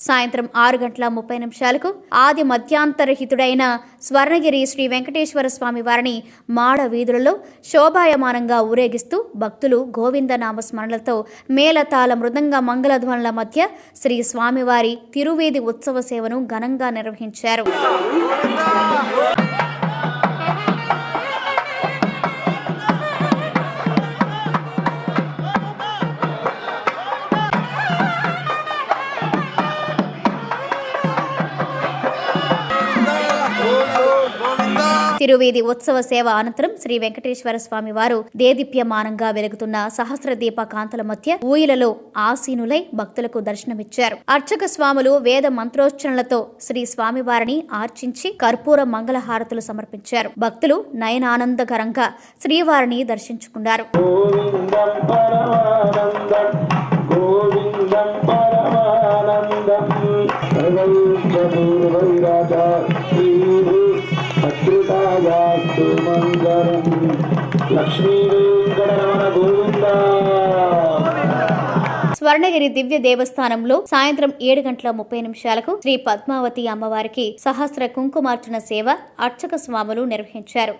సాయంత్రం 6:30 ఆది మధ్యాంతరహితుడైన స్వర్ణగిరి శ్రీ వెంకటేశ్వర స్వామి వారిని మాడ వీధులలో శోభాయమానంగా ఊరేగిస్తూ భక్తులు గోవింద నామస్మరణలతో మేళతాళ మృదంగ మంగళధ్వనుల మధ్య శ్రీ స్వామివారి తిరువీధి ఉత్సవ సేవను ఘనంగా నిర్వహించారు. తిరువీధి ఉత్సవ సేవ అనంతరం శ్రీ వెంకటేశ్వర స్వామి వారు దేదీప్యమానంగా వెలుగుతున్న సహస్ర దీప కాంతుల మధ్య ఊయలలో ఆసీనులై భక్తులకు దర్శనమిచ్చారు. అర్చక స్వాములు వేద మంత్రోచ్చరణలతో శ్రీ స్వామివారిని ఆర్చించి కర్పూర మంగళహారతులు సమర్పించారు. భక్తులు నయనానందకరంగా శ్రీవారిని దర్శించుకున్నారు. స్వర్ణగిరి దివ్య దేవస్థానంలో సాయంత్రం 7:30 శ్రీ పద్మావతి అమ్మవారికి సహస్ర కుంకుమార్చన సేవ అర్చక స్వాములు నిర్వహించారు.